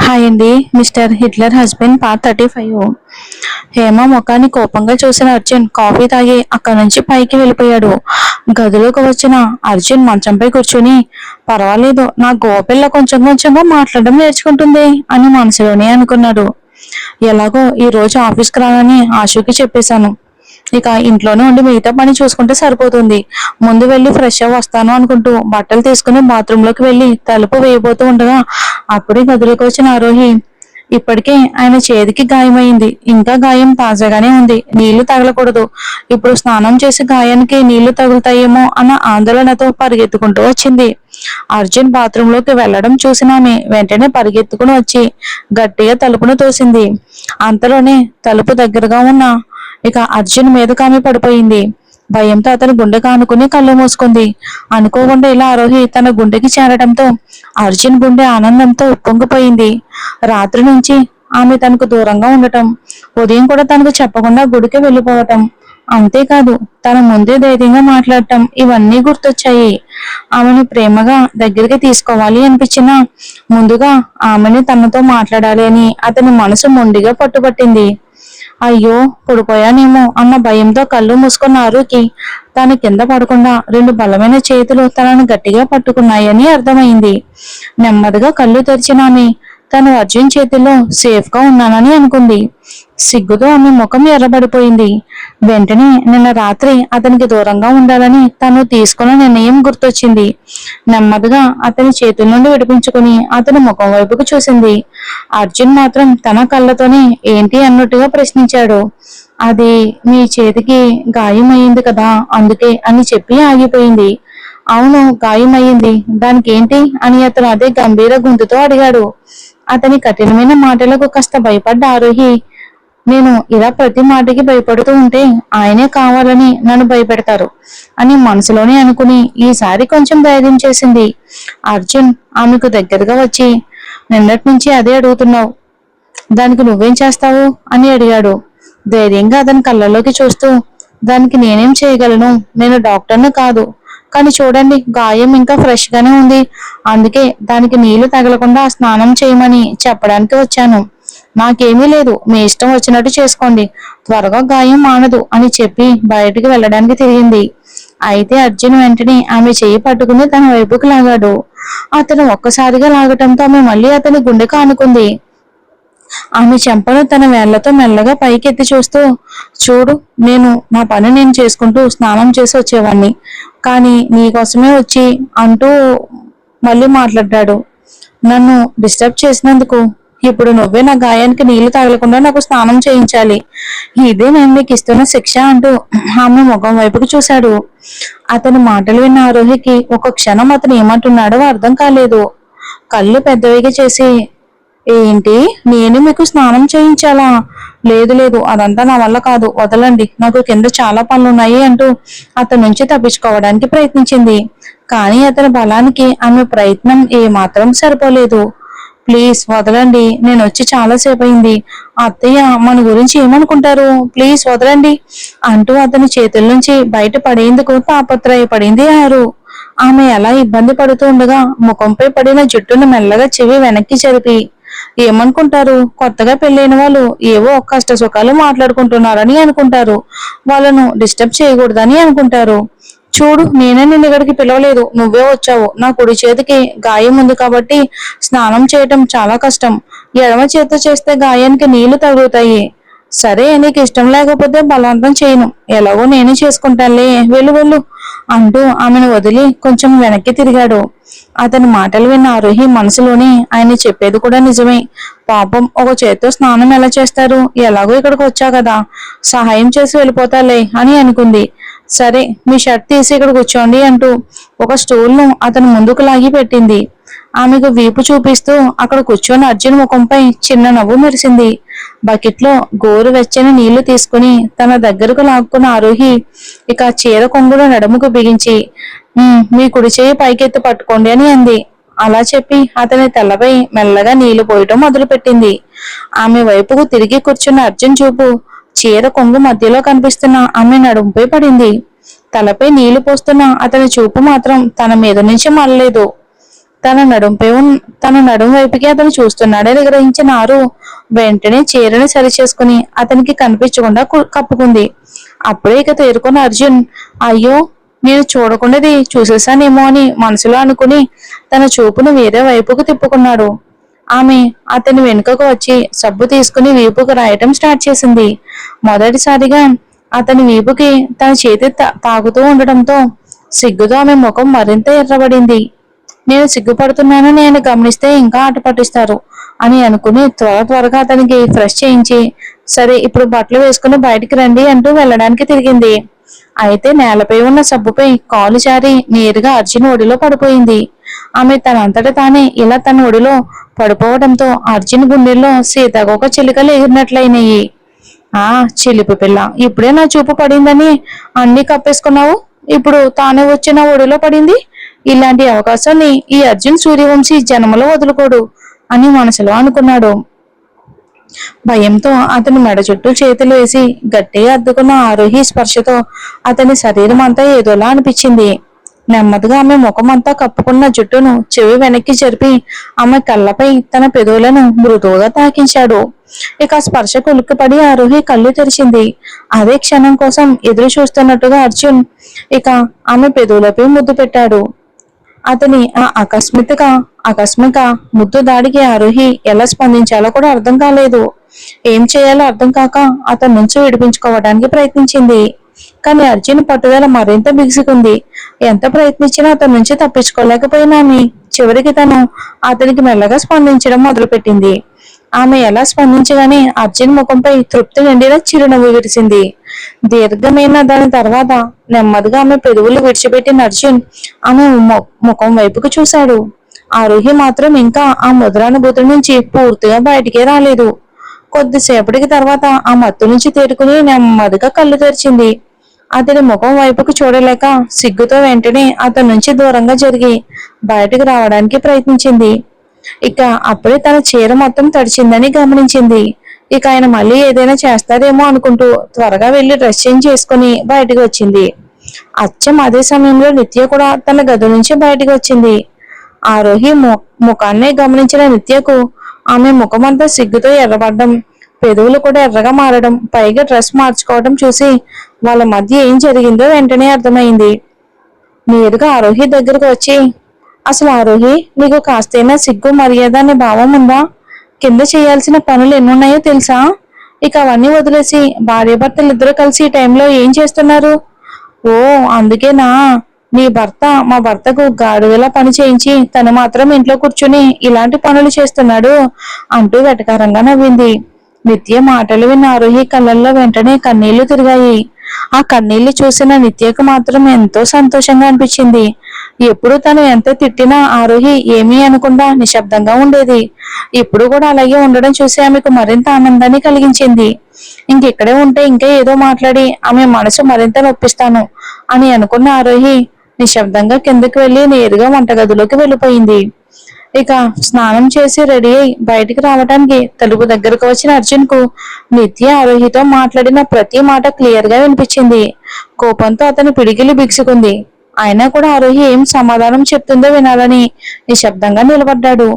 Hi అండి. Mister Hitler husband part 35. Hema ముఖాన్ని కోపంగా చూసిన అర్జున్ కాఫీ తాగి అక్కడి నుంచి పైకి వెళ్ళిపోయాడు. గదిలోకి వచ్చిన అర్జున్ మంచంపై కూర్చుని, పర్వాలేదు, నా గోపిల్ల కొంచెం కొంచెంగా మాట్లాడడం నేర్చుకుంటుంది అని మనసులోనే అనుకున్నాడు. ఎలాగో ఈ రోజు ఆఫీస్కి రానని ఆశుకి చెప్పేశాను. ఇక ఇంట్లోనే ఉండి మిగతా పని చూసుకుంటే సరిపోతుంది. ముందు వెళ్ళి ఫ్రెష్ అవ్వ వస్తాను అనుకుంటూ బట్టలు తీసుకుని బాత్రూమ్ లోకి వెళ్ళి తలుపు వేయబోతూ ఉండగా అప్పుడే గదిలోకి వచ్చిన ఆరోహి, ఇప్పటికే ఆయన చేతికి గాయమైంది, ఇంకా గాయం తాజాగానే ఉంది, నీళ్లు తగలకూడదు, ఇప్పుడు స్నానం చేసి గాయానికి నీళ్లు తగులుతాయేమో అన్న ఆందోళనతో పరిగెత్తుకుంటూ వచ్చింది. అర్జున్ బాత్రూమ్ లోకి వెళ్లడం చూసిన ఆమె వెంటనే పరిగెత్తుకుని వచ్చి గట్టిగా తలుపును తోసింది. అంతలోనే తలుపు దగ్గరగా ఉన్న ఇక అర్జున్ మీదకు ఆమె పడిపోయింది. భయంతో అతని గుండె కానుకుని కళ్ళు మూసుకుంది. అనుకోకుండా ఇలా ఆరోహి తన గుండెకి చేరడంతో అర్జున్ గుండె ఆనందంతో ఉప్పొంగిపోయింది. రాత్రి నుంచి ఆమె తనకు దూరంగా ఉండటం, ఉదయం కూడా తనకు చెప్పకుండా గుడికి వెళ్ళిపోవటం, అంతేకాదు తన ముందే ధైర్యంగా మాట్లాడటం, ఇవన్నీ గుర్తొచ్చాయి. ఆమెను ప్రేమగా దగ్గరికి తీసుకోవాలి అనిపించినా ముందుగా ఆమెని తనతో మాట్లాడాలి అని అతని మనసు మొండిగా పట్టుబట్టింది. అయ్యో, పడిపోయానేమో అన్న భయంతో కళ్ళు మూసుకున్న ఆరుకి తన కింద పడకుండా రెండు బలమైన చేతులు తనను గట్టిగా పట్టుకున్నాయని అర్థమైంది. నెమ్మదిగా కళ్ళు తెరిచిన ఆమె తను అర్జున్ చేతిలో సేఫ్ గా ఉన్నానని అనుకుంది. సిగ్గుతో ఆమె ముఖం ఎర్రబడిపోయింది. వెంటనే నిన్న రాత్రి అతనికి దూరంగా ఉండాలని తను తీసుకున్న నిర్ణయం గుర్తొచ్చింది. నెమ్మదిగా అతని చేతుల నుండి విడిపించుకుని అతని ముఖం వైపుకు చూసింది. అర్జున్ మాత్రం తన కళ్ళతోనే ఏంటి అన్నట్టుగా ప్రశ్నించాడు. అది మీ చేతికి గాయం అయింది కదా, అందుకే అని చెప్పి ఆగిపోయింది. అవును, గాయం అయ్యింది, దానికి ఏంటి అని అతను అదే గంభీర గొంతుతో అడిగాడు. అతని కఠినమైన మాటలకు కాస్త భయపడ్డ ఆరోహి, నేను ఇలా ప్రతి మాటకి భయపడుతూ ఉంటే ఆయనే కావాలని నన్ను భయపెడతారు అని మనసులోనే అనుకుని ఈసారి కొంచెం ధైర్యం చేసింది. అర్జున్ ఆమెకు దగ్గరగా వచ్చి, నిన్నటి నుంచి అదే అడుగుతున్నావు, దానికి నువ్వేం చేస్తావు అని అడిగాడు. ధైర్యంగా అతని కళ్ళలోకి చూస్తూ, దానికి నేనేం చేయగలను, నేను డాక్టర్ని కాదు, కానీ చూడండి గాయం ఇంకా ఫ్రెష్ గానే ఉంది, అందుకే దానికి నీళ్లు తగలకుండా స్నానం చేయమని చెప్పడానికి వచ్చాను. నాకేమీ లేదు, మీ ఇష్టం వచ్చినట్టు చేసుకోండి, త్వరగా గాయం మానదు అని చెప్పి బయటికి వెళ్ళడానికి తిరిగింది. అయితే అర్జున్ వెంటనే ఆమె చెయ్యి పట్టుకుని తన వైపుకు లాగాడు. అతను ఒక్కసారిగా లాగటంతో ఆమె మళ్ళీ అతని గుండెకు ఆనుకుంది. ఆమె చెంపను తన వేళ్లతో మెల్లగా పైకెత్తి చూస్తూ, చూడు, నా పని నేను చేసుకుంటూ స్నానం చేసి వచ్చేవాణ్ణి, కానీ నీకోసమే వచ్చి అంటూ మళ్ళీ మాట్లాడ్డాడు. నన్ను డిస్టర్బ్ చేసినందుకు ఇప్పుడు నువ్వే నా గాయానికి నీళ్లు తగలకుండా నాకు స్నానం చేయించాలి, ఇదే నేను నీకు ఇస్తున్న శిక్ష అంటూ ఆమె ముఖం వైపుకు చూశాడు. అతని మాటలు విన్న ఆరోహికి ఒక క్షణం అతను ఏమంటున్నాడో అర్థం కాలేదు. కళ్ళు పెద్దవిగా చేసి, ఏంటి, నేను మీకు స్నానం చేయించాలా? లేదు లేదు, అదంతా నా వల్ల కాదు, వదలండి, నాకు కింద చాలా పనులున్నాయి అంటూ అతని నుంచి తప్పించుకోవడానికి ప్రయత్నించింది. కానీ అతని బలానికి ఆమె ప్రయత్నం ఏమాత్రం సరిపోలేదు. ప్లీజ్ వదలండి, నేను వచ్చి చాలాసేపు అయింది, అత్తయ్య మన గురించి ఏమనుకుంటారు, ప్లీజ్ వదలండి అంటూ అతని చేతుల నుంచి బయట పడేందుకు తాపత్రయపడింది ఆరు. ఆమె ఎలా ఇబ్బంది పడుతూ ఉండగా ముఖంపై పడిన జుట్టును మెల్లగా చెవి వెనక్కి జరిపి, ఏమనుకుంటారు, కొత్తగా పెళ్ళైన వాళ్ళు ఏవో కష్ట సుఖాలు మాట్లాడుకుంటున్నారని అనుకుంటారు, వాళ్ళను డిస్టర్బ్ చేయకూడదని అనుకుంటారు. చూడు, నేనే నిన్ను ఇక్కడికి పిలవలేదు, నువ్వే వచ్చావు. నా కుడి చేతికి గాయం ఉంది కాబట్టి స్నానం చేయటం చాలా కష్టం, ఎడమ చేతితో చేస్తే గాయానికి నీళ్లు తగులుతాయి. సరే, నీకు ఇష్టం లేకపోతే బలవంతం చేయను, ఎలాగో నేనే చేసుకుంటానులే, వెళ్ళు వెళ్ళు అంటూ ఆమెను వదిలి కొంచెం వెనక్కి తిరిగాడు. అతని మాటలు విన్న ఆరోహి మనసులోని, ఆయన చెప్పేది కూడా నిజమే, పాపం ఒక చేత్తో స్నానం ఎలా చేస్తారు, ఎలాగో ఇక్కడికి వచ్చా కదా, సహాయం చేసి వెళ్ళిపోతాలే అని అనుకుంది. సరే, మీ షర్ట్ తీసి ఇక్కడ కూర్చోండి అంటూ ఒక స్టూల్ను అతను ముందుకు లాగి పెట్టింది. ఆమెకు వీపు చూపిస్తూ అక్కడ కూర్చొని అర్జున్ ముఖంపై చిన్న నవ్వు మెరిసింది. బకెట్లో గోరు వెచ్చని నీళ్లు తీసుకుని తన దగ్గరకు లాక్కున్న ఆరోహి ఇక చీర కొంగును నడుముకు బిగించి, మీ కుడి చేయి పైకెత్తి పట్టుకోండి అని అంది. అలా చెప్పి అతని తలపై మెల్లగా నీళ్లు పోయటం మొదలుపెట్టింది. ఆమె వైపుకు తిరిగి కూర్చున్న అర్జున్ చూపు చీర కొంగు మధ్యలో కనిపిస్తున్న ఆమె నడుంపై పడింది. తలపై నీళ్లు పోస్తున్న అతని చూపు మాత్రం తన మీద నుంచి మళ్ళలేదు. తన నడుం వైపుకి అతను చూస్తున్నాడని గ్రహించిన ఆరు వెంటనే చీరని సరిచేసుకుని అతనికి కనిపించకుండా కప్పుకుంది. అప్పుడే ఇక తేరుకున్న అర్జున్, అయ్యో నేను చూడకుండాది చూసేశానేమో అని మనసులో అనుకుని తన చూపును వేరే వైపుకు తిప్పుకున్నాడు. ఆమె అతని వెనుకకు వచ్చి సబ్బు తీసుకుని వీపుకు రాయటం స్టార్ట్ చేసింది. మొదటిసారిగా అతని వీపుకి తన చేతి తాగుతూ ఉండటంతో సిగ్గుతో ఆమె ముఖం మరింత ఎర్రబడింది. నేను సిగ్గుపడుతున్నానని ఆయన గమనిస్తే ఇంకా ఆట పట్టిస్తారు అని అనుకుని త్వరగా అతనికి ఫ్రెష్ చేయించి, సరే ఇప్పుడు బట్టలు వేసుకుని బయటికి రండి అంటూ వెళ్ళడానికి తిరిగింది. అయితే నేలపై ఉన్న సబ్బుపై కాలు జారి నేరుగా అర్జున్ ఒడిలో పడిపోయింది. ఆమె తనంతట తానే ఇలా తన ఒడిలో పడిపోవడంతో అర్జున్ గుండెల్లో సీతాకోక చిలుకలు ఎగిరినట్లయినాయి. ఆ చిలిపి పిల్ల, ఇప్పుడే నా చూపు పడిందని అన్ని కప్పేసుకున్నావు, ఇప్పుడు తానే వచ్చి నా ఒడిలో పడింది. ఇలాంటి అవకాశాన్ని ఈ అర్జున్ సూర్యవంశీ జన్మలో వదులుకోడు అని మనసులో అనుకున్నాడు. భయంతో అతని మెడ చుట్టూ చేతులు వేసి గట్టిగా అద్దుకున్న ఆరోహి స్పర్శతో అతని శరీరం అంతా ఏదోలా అనిపించింది. నెమ్మదిగా ఆమె ముఖం అంతా కప్పుకున్న జుట్టును చెవి వెనక్కి జరిపి ఆమె కళ్ళపై తన పెదవులను మృదువుగా తాకించాడు. ఇక స్పర్శ కులిక్కిపడి ఆరోహి కళ్ళు తెరిచింది. అదే క్షణం కోసం ఎదురు చూస్తున్నట్టుగా అర్జున్ ఇక ఆమె పెదవులపై ముద్దు పెట్టాడు. అతని ఆ ఆకస్మిక ముద్దు దాడికి ఆరోహి ఎలా స్పందించాలో కూడా అర్థం కాలేదు. ఏం చేయాలో అర్థం కాక అతని నుంచి విడిపించుకోవడానికి ప్రయత్నించింది. కానీ అర్జున్ పట్టుదల మరింత బిగుసుకుంది. ఎంత ప్రయత్నించినా అతని నుంచి తప్పించుకోలేకపోయినామి. చివరికి తను అతనికి మెల్లగా స్పందించడం మొదలుపెట్టింది. ఆమె ఎలా స్పందించగానే అర్జున్ ముఖంపై తృప్తి నిండిన చిరునవ్వు విరిసింది. దీర్ఘమైన దాని తర్వాత నెమ్మదిగా ఆమె పెదవులు విడిచిపెట్టిన అర్జున్ ఆమె ముఖం వైపుకు చూశాడు. ఆరోహి మాత్రం ఇంకా ఆ ముద్రానుభూతి నుంచి పూర్తిగా బయటికే రాలేదు. కొద్దిసేపటికి తర్వాత ఆ మత్తు నుంచి తేరుకుని నెమ్మదిగా కళ్ళు తెరిచింది. అతని ముఖం వైపుకు చూడలేక సిగ్గుతో వెంటనే అతని నుంచి దూరంగా జరిగి బయటకు రావడానికి ప్రయత్నించింది. ఇక అప్పుడే తన చీర మొత్తం తడిచిందని గమనించింది. ఇక ఆయన మళ్ళీ ఏదైనా చేస్తారేమో అనుకుంటూ త్వరగా వెళ్లి డ్రెస్ చేంజ్ చేసుకుని బయటకు వచ్చింది. అచ్చం అదే సమయంలో నిత్య కూడా తన గది నుంచి బయటకు వచ్చింది. ఆరోహి ముఖాన్నే గమనించిన నిత్యకు ఆమె ముఖమంతా సిగ్గుతో ఎర్రబడ్డం, పెదవులు కూడా ఎర్రగా మారడం, పైగా డ్రెస్ మార్చుకోవడం చూసి వాళ్ళ మధ్య ఏం జరిగిందో వెంటనే అర్థమైంది. నేరుగా ఆరోహి దగ్గరకు వచ్చి, అసలు ఆరోహి, నీకు కాస్తైనా సిగ్గు మర్యాద అనే భావం ఉందా? కింద చేయాల్సిన పనులు ఎన్నున్నాయో తెలుసా? ఇక అవన్నీ వదిలేసి భార్యాభర్తలు ఇద్దరు కలిసి ఈ టైంలో ఏం చేస్తున్నారు? ఓ అందుకేనా నీ భర్త మా భర్తకు గాడిదలా పని చేయించి తను మాత్రం ఇంట్లో కూర్చుని ఇలాంటి పనులు చేస్తున్నాడు అంటూ వెటకారంగా నవ్వింది. నిత్య మాటలు విన్న ఆరోహి కళ్ళల్లో వెంటనే కన్నీళ్లు తిరిగాయి. ఆ కన్నీళ్లు చూసిన నిత్యకు మాత్రం ఎంతో సంతోషంగా అనిపించింది. ఎప్పుడు తను ఎంత తిట్టినా ఆరోహి ఏమీ అనకుండా నిశ్శబ్దంగా ఉండేది. ఇప్పుడు కూడా అలాగే ఉండడం చూసి ఆమెకు మరింత ఆనందాన్ని కలిగించింది. ఇంకెక్కడే ఉంటే ఇంకా ఏదో మాట్లాడి ఆమె మనసు మరింత నొప్పిస్తాను అని అనుకున్న ఆరోహి నిశ్శబ్దంగా కిందకి వెళ్లి నేరుగా వంటగదిలోకి వెళ్ళిపోయింది. ఇక స్నానం చేసి రెడీ అయి బయటికి రావడానికి తలుపు దగ్గరకు వచ్చిన అర్జున్ కు నిత్య ఆరోహితో మాట్లాడిన ప్రతి మాట క్లియర్ గా వినిపించింది. కోపంతో అతని పిడికిలి బిగుసుకుంది. అయినా కూడా ఆరోహి ఏం సమాధానం చెప్తుందో వినాలని నిశ్శబ్దంగా నిలబడ్డాడు.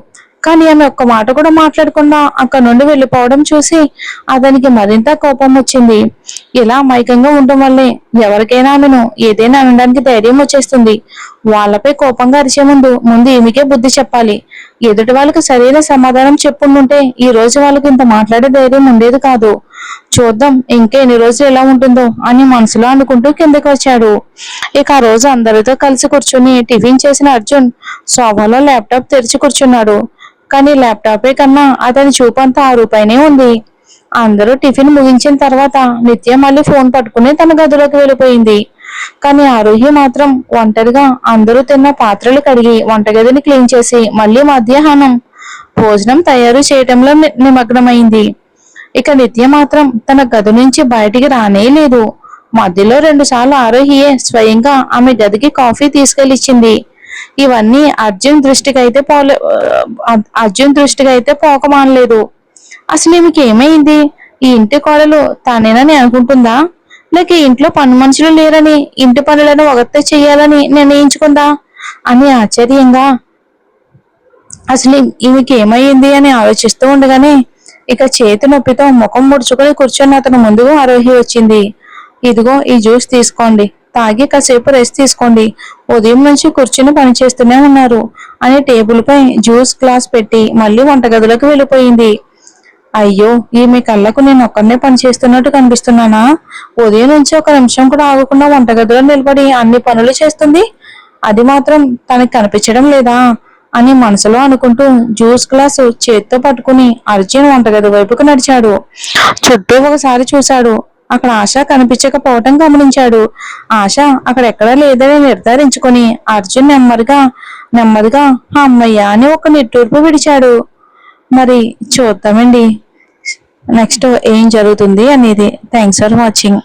కానీ ఆమె ఒక్క మాట కూడా మాట్లాడకుండా అక్కడ నుండి వెళ్ళిపోవడం చూసి అతనికి మరింత కోపం వచ్చింది. ఇలా అమాయకంగా ఉండటం వల్లే ఎవరికైనా ఆమెను ఏదైనా అనడానికి ధైర్యం వచ్చేస్తుంది. వాళ్ళపై కోపంగా అరిచే ముందు ఈమెకే బుద్ధి చెప్పాలి. ఎదుటి వాళ్ళకి సరైన సమాధానం చెప్పుంటే ఈ రోజు వాళ్ళకి ఇంత మాట్లాడే ధైర్యం ఉండేది కాదు. చూద్దాం ఇంకా ఎన్ని రోజులు ఎలా ఉంటుందో అని మనసులో అనుకుంటూ కిందకి వచ్చాడు. ఇక ఆ రోజు అందరితో కలిసి కూర్చుని టిఫిన్ చేసిన అర్జున్ సోఫాలో ల్యాప్టాప్ తెరిచి కూర్చున్నాడు. కానీ ల్యాప్టాపే కన్నా అతని చూపంతా ఆ రూపాయినే ఉంది. అందరూ టిఫిన్ ముగించిన తర్వాత నిత్య మళ్ళీ ఫోన్ పట్టుకుని తన గదిలోకి వెళ్ళిపోయింది. కానీ ఆరోహి మాత్రం ఒంటరిగా అందరూ తిన్న పాత్రలు కడిగి వంటగదిని క్లీన్ చేసి మళ్ళీ మధ్యాహ్నం భోజనం తయారు చేయటంలో నిమగ్నమైంది. ఇక నిత్య మాత్రం తన గది నుంచి బయటికి రానే లేదు. మధ్యలో 2 సార్లు ఆరోహియే స్వయంగా ఆమె గదికి కాఫీ తీసుకెళ్లిచ్చింది. ఇవన్నీ అర్జున్ దృష్టికి అయితే పోకమానలేదు. అసలు ఈమెకి ఏమైంది? ఈ ఇంటి కోడలు తానేనని అనుకుంటుందా, లేక ఇంట్లో పని మనుషులు లేరని ఇంటి పనులను ఒకతే చెయ్యాలని నిర్ణయించుకుందా అని ఆశ్చర్యంగా అసలు ఈమెకి ఏమయ్యింది అని ఆలోచిస్తూ ఉండగానే ఇక చేతి నొప్పితో ముఖం ముడుచుకొని కూర్చొని అతను ముందుగా ఆరోహి వచ్చింది. ఇదిగో ఈ జ్యూస్ తీసుకోండి, తాగి కాసేపు రెస్ట్ తీసుకోండి, ఉదయం నుంచి కూర్చుని పనిచేస్తూనే ఉన్నారు అని టేబుల్ పై జ్యూస్ గ్లాస్ పెట్టి మళ్ళీ వంటగదిలోకి వెళ్ళిపోయింది. అయ్యో, ఈమె కళ్ళకు నేను ఒక్కనే పని చేస్తున్నట్టు కనిపిస్తున్నానా? ఉదయం నుంచి ఒక నిమిషం కూడా ఆగకుండా వంటగదిలో నిలబడి అన్ని పనులు చేస్తుంది, అది మాత్రం తనకి కనిపించడం లేదా అని మనసులో అనుకుంటూ జ్యూస్ గ్లాసు చేత్తో పట్టుకుని అర్జున్ వంటగది వైపుకు నడిచాడు. చుట్టూ ఒకసారి చూశాడు. అక్కడ ఆశ కనిపించకపోవటం గమనించాడు. ఆశ అక్కడ ఎక్కడా లేదని నిర్ధారించుకొని అర్జున్ నెమ్మదిగా అమ్మయ్య అని ఒక నిట్టూర్పు విడిచాడు. మరి చూద్దామండి నెక్స్ట్ ఏం జరుగుతుంది అనేది. Thanks for watching.